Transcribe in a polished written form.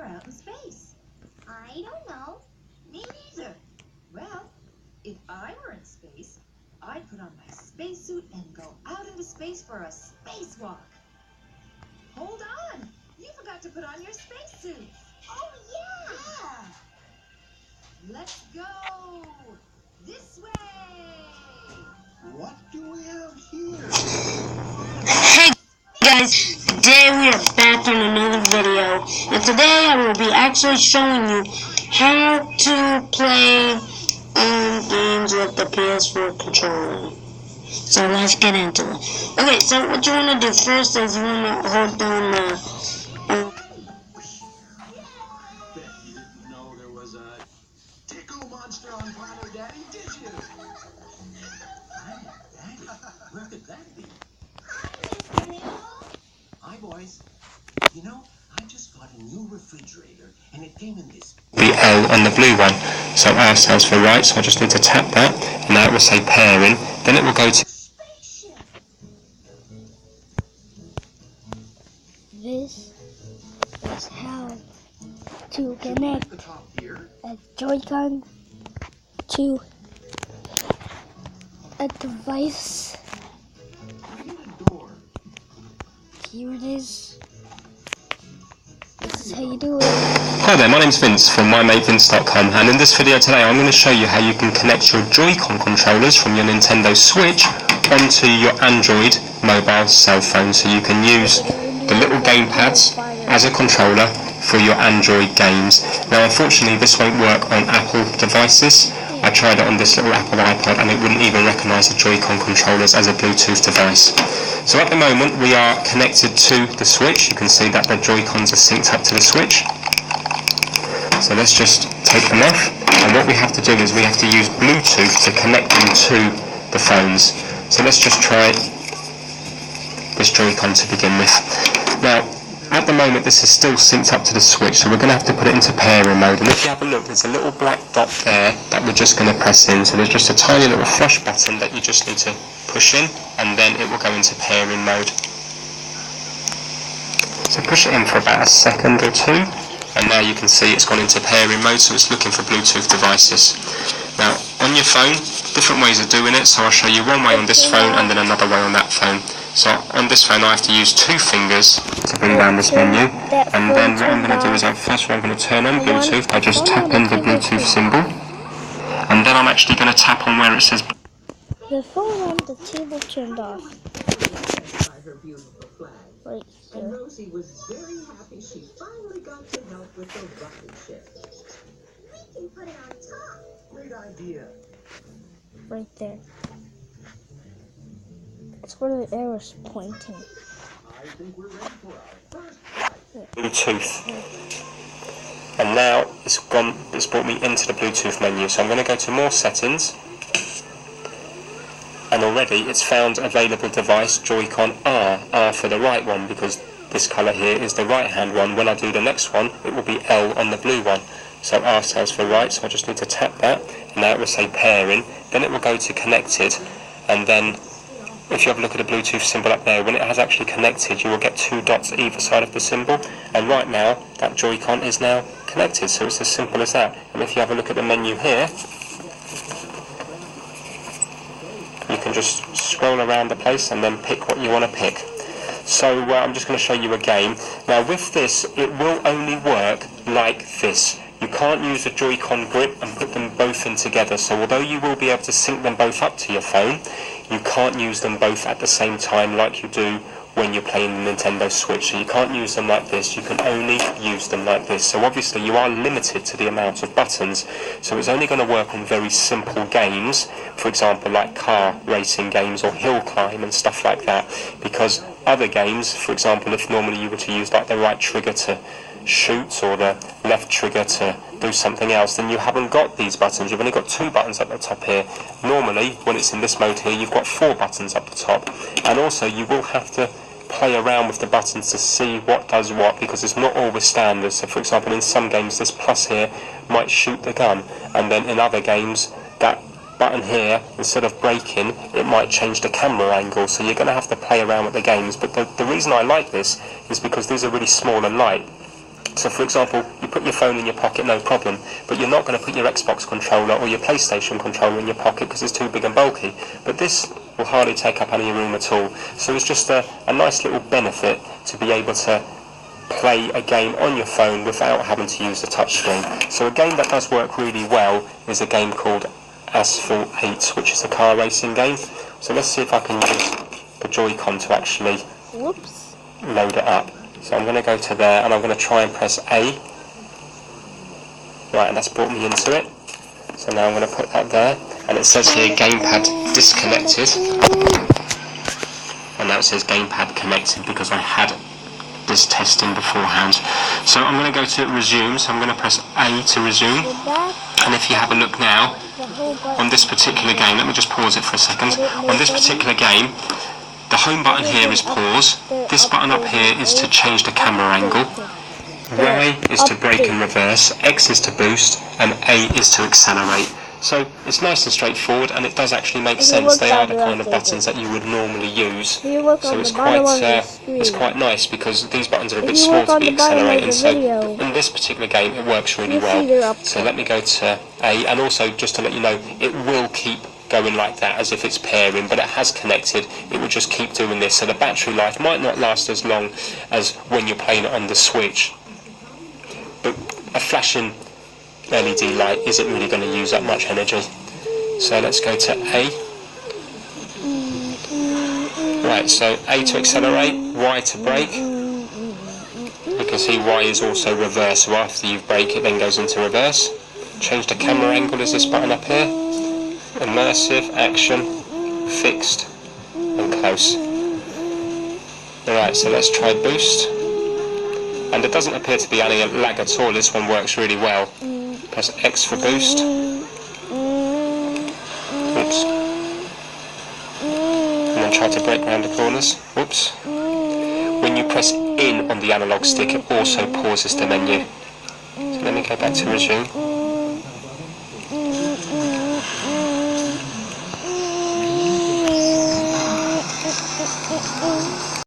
you're out in space? I don't know. Me neither. Well, if I were in space, I'd put on my spacesuit and go out into space for a spacewalk. Hold on! You forgot to put on your spacesuit. Oh, yeah! Let's go! This way! What do we have here? Hey guys, today we are back on another video, and today I will be actually showing you how to play games with the PS4 controller. So let's get into it. Okay, so what you want to do first is you want to hold down Bet you didn't know there was a tickle monster on planet Daddy, did you? Daddy? Where could that be? Hi, Mr. Noodle. Hi, boys. You know, I just got a new refrigerator, and it came in this. The L on the blue one. So R stands for right, so I just need to tap that, and now it will say pairing. Then it will go to Spaceship. This is how to connect The top here. a joycon to a device. Create a door. Here it is. This is how you do it. Hi there, my name's Vince from mymatevince.com, and in this video today I'm going to show you how you can connect your Joy-Con controllers from your Nintendo Switch onto your Android mobile cell phone, so you can use the little game pads as a controller for your Android games. Now unfortunately this won't work on Apple devices. I tried it on this little Apple iPod and it wouldn't even recognise the Joy-Con controllers as a Bluetooth device. So at the moment we are connected to the Switch. You can see that the Joy-Cons are synced up to the Switch. So let's just take them off, and what we have to do is we have to use Bluetooth to connect them to the phones. So let's just try this Joy-Con to begin with. Now at the moment this is still synced up to the Switch, so we're going to have to put it into pairing mode, and if you have a look there's a little black dot there that we're just going to press in. So there's just a tiny little flush button that you just need to push in, and then it will go into pairing mode. So push it in for about a second or two, and now you can see it's gone into pairing mode, so it's looking for Bluetooth devices. Now on your phone, different ways of doing it, so I'll show you one way on this phone and then another way on that phone. So on this phone I have to use two fingers to bring down this menu, and then what I'm going to do is first of all I'm going to turn on Bluetooth by just tapping the Bluetooth symbol, and then I'm actually going to tap on where it says The phone on the table turned off. Her beautiful flag. Right And here. Rosie was very happy she finally got to help with the rocket ship. We can put it on top. Great idea. Right there. That's where the arrow's pointing. I think we're ready for our first flight. Bluetooth. And now it's brought me into the Bluetooth menu, so I'm going to go to more settings, and already it's found available device Joy-Con R for the right one, because this colour here is the right hand one. When I do the next one it will be L on the blue one. So R stands for right, so I just need to tap that, and now it will say pairing, then it will go to connected, and then if you have a look at the Bluetooth symbol up there, when it has actually connected you will get two dots either side of the symbol, and right now that Joy-Con is now connected, so it's as simple as that. And if you have a look at the menu here, you can just scroll around the place and then pick what you want to pick. So I'm just going to show you a game. Now with this it will only work like this. You can't use the Joy-Con grip and put them both in together, so although you will be able to sync them both up to your phone, you can't use them both at the same time like you do when you're playing the Nintendo Switch. So you can't use them like this, you can only use them like this. So obviously you are limited to the amount of buttons, so it's only going to work on very simple games, for example like car racing games or hill climb and stuff like that, because other games, for example if normally you were to use like the right trigger to shoot or the left trigger to do something else, then you haven't got these buttons. You've only got two buttons at the top here. Normally when it's in this mode here you've got four buttons up the top, and also you will have to play around with the buttons to see what does what, because it's not always standard. So for example in some games this plus here might shoot the gun, and then in other games that button here, instead of braking, it might change the camera angle, so you're going to have to play around with the games. But the reason I like this is because these are really small and light. So for example, you put your phone in your pocket, no problem, but you're not going to put your Xbox controller or your PlayStation controller in your pocket because it's too big and bulky. But this will hardly take up any room at all. So it's just a nice little benefit to be able to play a game on your phone without having to use the touchscreen. So a game that does work really well is a game called Asphalt 8, which is a car racing game. So let's see if I can use the joycon to actually Whoops. load it up. So I'm going to go to there and I'm going to try and press A. Right, and that's brought me into it. So now I'm going to put that there, and it says here gamepad disconnected. And now it says gamepad connected because I had this testing beforehand. So I'm going to go to resume, so I'm going to press A to resume. And if you have a look now, on this particular game, let me just pause it for a second. On this particular game, the home button here is pause, this button up here is to change the camera angle, Y is to brake and reverse, X is to boost, and A is to accelerate. So it's nice and straightforward, and it does actually make sense. They are the kind of buttons that you would normally use. So it's quite nice because these buttons are a bit small to be accelerating. So in this particular game, it works really well. So let me go to A, and also just to let you know, it will keep going like that as if it's pairing, but it has connected. It will just keep doing this. So the battery life might not last as long as when you're playing it on the Switch. But a flashing LED light isn't really going to use that much energy. So let's go to A. Right, so A to accelerate, Y to brake. You can see Y is also reverse, so after you brake it then goes into reverse. Change the camera angle is this button up here. Immersive, action, fixed, and close. Alright, so let's try boost. And there doesn't appear to be any lag at all. This one works really well. Press X for boost. Oops. And then try to brake around the corners. Whoops. When you press in on the analog stick, it also pauses the menu. So let me go back to resume.